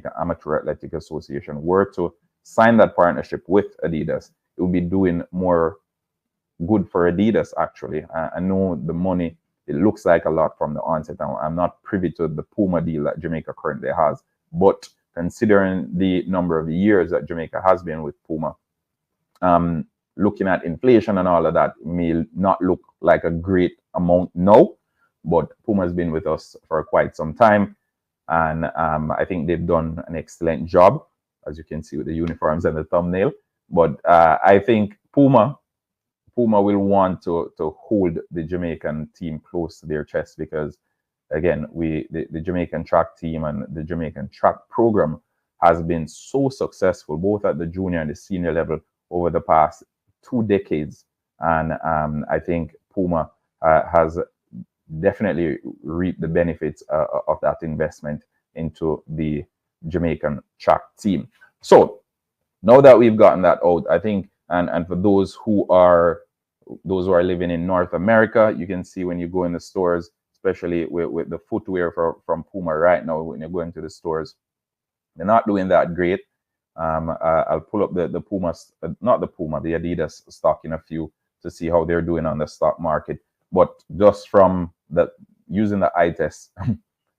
Jamaica Amateur Athletic Association were to sign that partnership with Adidas, it would be doing more good for Adidas, actually. I know the money, it looks like a lot from the onset. I'm not privy to the Puma deal that Jamaica currently has, but considering the number of years that Jamaica has been with Puma, looking at inflation and all of that, may not look like a great amount now, but Puma has been with us for quite some time, and I think they've done an excellent job, as you can see with the uniforms and the thumbnail. But I think Puma will want to hold the Jamaican team close to their chest, because again, the Jamaican track team and the Jamaican track program has been so successful both at the junior and the senior level over the past 2 decades, and I think Puma has definitely reaped the benefits of that investment into the Jamaican track team. So now that we've gotten that out, I think, and for those who are living in North America, you can see when you go in the stores, especially with the footwear from Puma right now, when you're going to the stores, they're not doing that great. I'll pull up the Puma, not the Puma, the Adidas stock in a few to see how they're doing on the stock market. But just from using the eye test,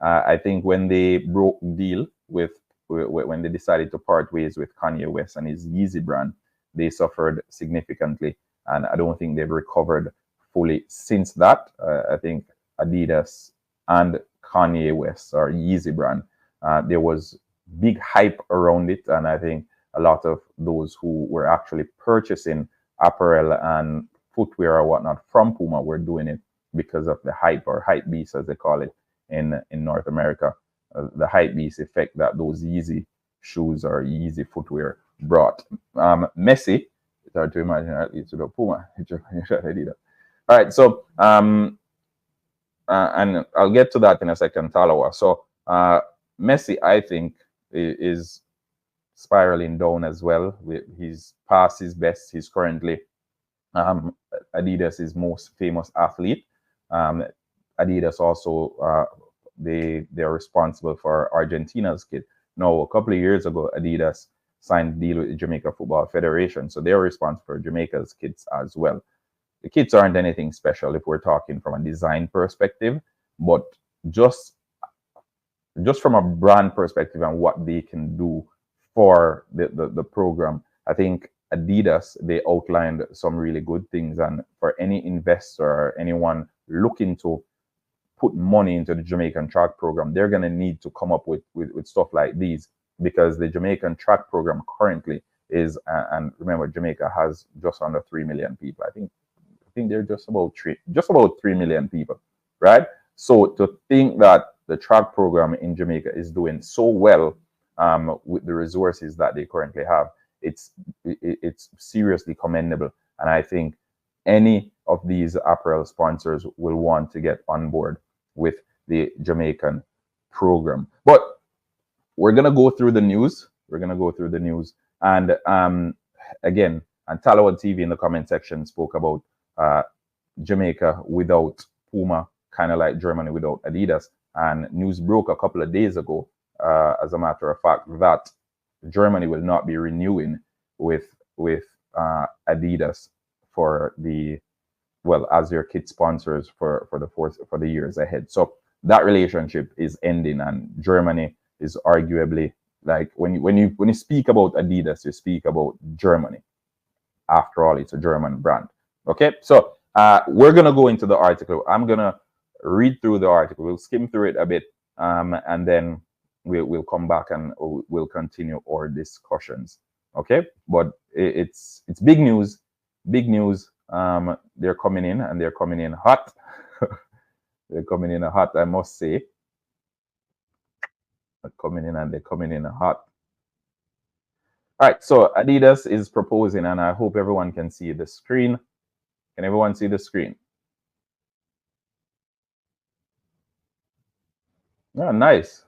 I think when they broke deal when they decided to part ways with Kanye West and his Yeezy brand, they suffered significantly, and I don't think they've recovered fully since that. I think Adidas and Kanye West or Yeezy brand, there was big hype around it, and I think a lot of those who were actually purchasing apparel and footwear or whatnot from Puma were doing it because of the hype, or hype beast as they call it in North America, the hype beast effect that those Yeezy shoes or Yeezy footwear brought. Messi, it's hard to imagine athletes with a Puma. All right, so and I'll get to that in a second, Talawa. So Messi, I think, is spiraling down as well. He's past his best. He's currently Adidas' most famous athlete. Adidas also they're responsible for Argentina's kid. Now, a couple of years ago, Adidas signed a deal with the Jamaica Football Federation, so they're responsible for Jamaica's kids as well. The kits aren't anything special if we're talking from a design perspective, but just from a brand perspective and what they can do for the program, I think Adidas, they outlined some really good things. And for any investor or anyone looking to put money into the Jamaican track program, they're going to need to come up with stuff like these, because the Jamaican track program currently is, and remember, Jamaica has just under 3 million people. I think they're just about 3 million people, right? So to think that the track program in Jamaica is doing so well with the resources that they currently have, it's seriously commendable. And I think any of these apparel sponsors will want to get on board with the Jamaican program. But we're gonna go through the news. And again, and Talawa TV in the comment section spoke about Jamaica without Puma, kind of like Germany without Adidas. And news broke a couple of days ago, as a matter of fact, that Germany will not be renewing with Adidas for as their kit sponsors for the years ahead. So that relationship is ending, and Germany is arguably, like, when you speak about Adidas, you speak about Germany. After all, it's a German brand. Okay, so we're gonna go into the article. I'm gonna read through the article. We'll skim through it a bit, and then we'll come back and we'll continue our discussions. Okay, but it's big news. They're coming in, and they're coming in hot. They're coming in hot, I must say. They're coming in hot. All right, so Adidas is proposing, and I hope everyone can see the screen. Can everyone see the screen? Oh, nice.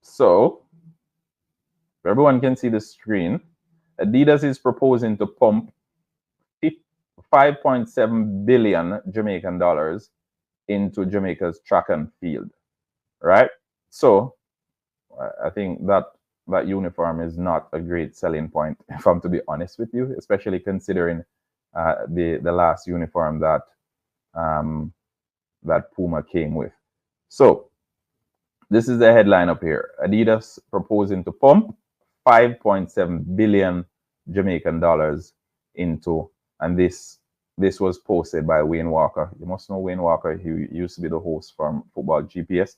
So, if everyone can see the screen, Adidas is proposing to pump 5.7 billion Jamaican dollars into Jamaica's track and field, right? So I think that that uniform is not a great selling point, if I'm to be honest with you, especially considering the last uniform that that Puma came with. So this is the headline up here. Adidas proposing to pump 5.7 billion Jamaican dollars into, and this was posted by Wayne Walker. You must know Wayne Walker. He used to be the host from Football GPS.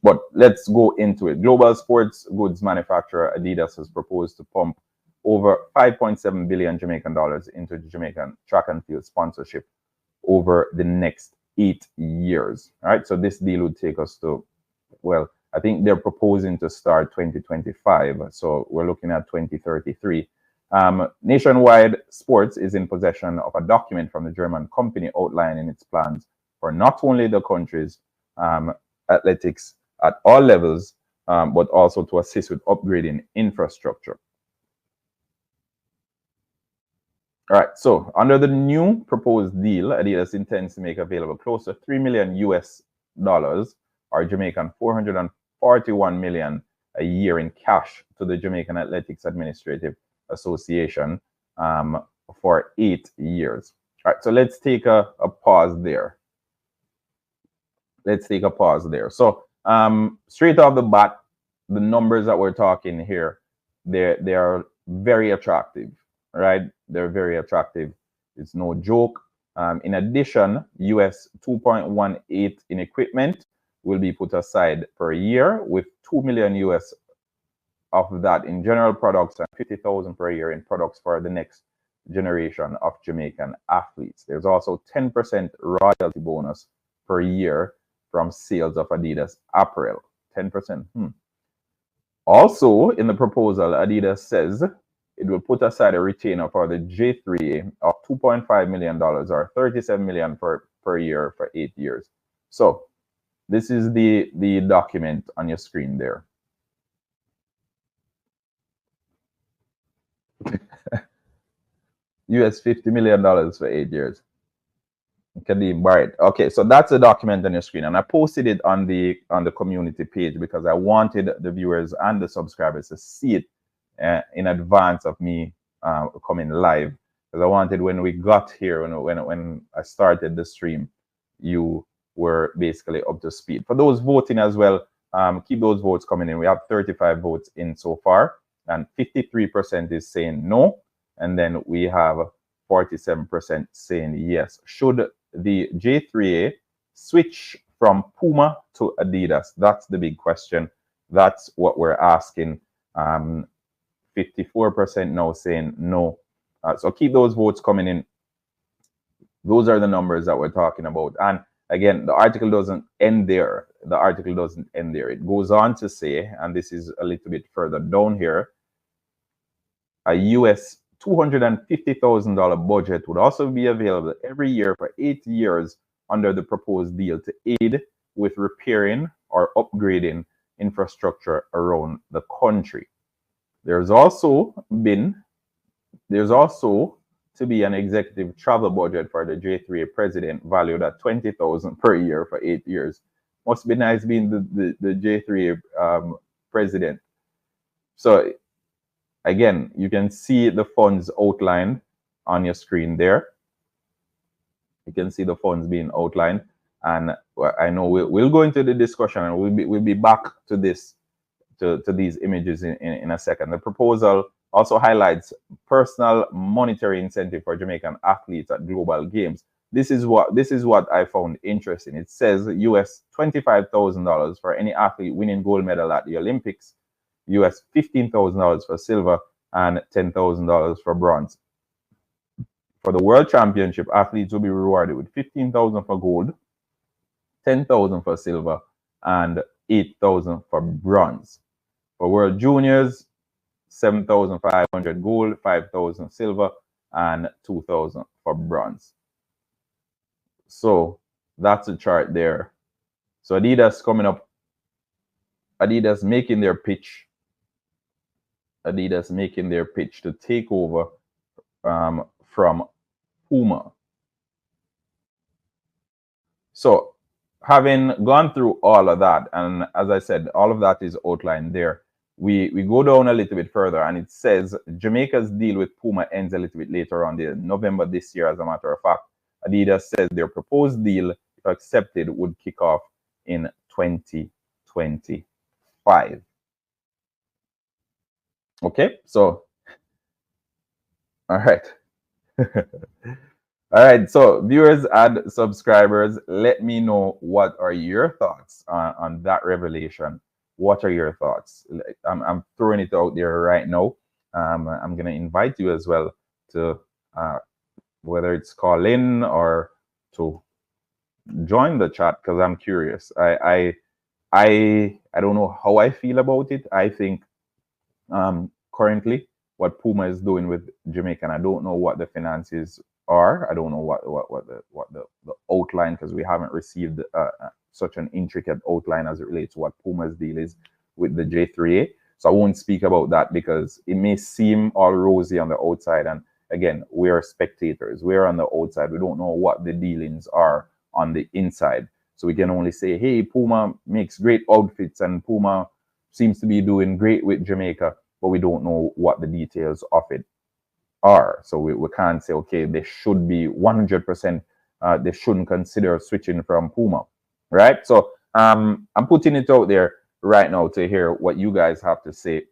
But let's go into it. Global sports goods manufacturer Adidas has proposed to pump over 5.7 billion Jamaican dollars into the Jamaican track and field sponsorship over the next 8 years. All right, so this deal would take us to, well, I think they're proposing to start 2025, so we're looking at 2033. Nationwide Sports is in possession of a document from the German company outlining its plans for not only the country's athletics at all levels, but also to assist with upgrading infrastructure. All right, so under the new proposed deal, Adidas intends to make available close to $3 million US, or Jamaican 441 million a year in cash to the Jamaican Athletics Administrative Association for 8 years. All right, so let's take a pause there. Let's take a pause there. So straight off the bat, the numbers that we're talking here, they are very attractive, right? They're very attractive. It's no joke. In addition, US 2.18 in equipment will be put aside per year, with 2 million US of that in general products and 50,000 per year in products for the next generation of Jamaican athletes. There's also 10% royalty bonus per year from sales of Adidas apparel. 10%. Also, in the proposal, Adidas says it will put aside a retainer for the J3A of $2.5 million, or $37 million per year for 8 years. So this is the document on your screen there. US $50 million for 8 years. Kadeem Barrett. Okay, so that's a document on your screen, and I posted it on the community page because I wanted the viewers and the subscribers to see it in advance of me coming live, because I wanted, when we got here, when I started the stream, you were basically up to speed. For those voting as well, keep those votes coming in. We have 35 votes in so far, and 53% is saying no, and then we have 47% saying yes. Should the J3A switch from Puma to Adidas? That's the big question. That's what we're asking. 54% now saying no. So keep those votes coming in. Those are the numbers that we're talking about. And again, the article doesn't end there. The article doesn't end there. It goes on to say, and this is a little bit further down here, a US $250,000 budget would also be available every year for 8 years under the proposed deal to aid with repairing or upgrading infrastructure around the country. There's also to be an executive travel budget for the J3A president valued at $20,000 per year for 8 years. Must be nice being the J3A president. So again, you can see the funds outlined on your screen there. You can see the funds being outlined, and I know we'll go into the discussion, and we'll be back to this to these images in a second. The proposal also highlights personal monetary incentive for Jamaican athletes at global games. This is what I found interesting. It says US $25,000 for any athlete winning gold medal at the Olympics, US $15,000 for silver, and $10,000 for bronze. For the World Championship, athletes will be rewarded with $15,000 for gold, $10,000 for silver, and $8,000 for bronze. For World Juniors, $7,500 gold, $5,000 silver, and $2,000 for bronze. So that's a chart there. So Adidas coming up, Adidas making their pitch. Adidas making their pitch to take over from Puma. So having gone through all of that, and as I said, all of that is outlined there. We go down a little bit further, and it says Jamaica's deal with Puma ends a little bit later on in November this year. As a matter of fact, Adidas says their proposed deal, if accepted, would kick off in 2025. Okay, so all right. All right, so viewers and subscribers, let me know what are your thoughts on that revelation. What are your thoughts? I'm throwing it out there right now. I'm going to invite you as well to whether it's call in or to join the chat, because I'm curious. I don't know how I feel about it. I think currently what Puma is doing with Jamaica, and I don't know what the finances are. I don't know what the outline, because we haven't received such an intricate outline as it relates to what Puma's deal is with the J3A. So I won't speak about that because it may seem all rosy on the outside. And again, we are spectators. We're on the outside. We don't know what the dealings are on the inside. So we can only say, hey, Puma makes great outfits and Puma seems to be doing great with Jamaica, but we don't know what the details of it are. So we can't say, okay, they should be 100%, they shouldn't consider switching from Puma, right? So I'm putting it out there right now to hear what you guys have to say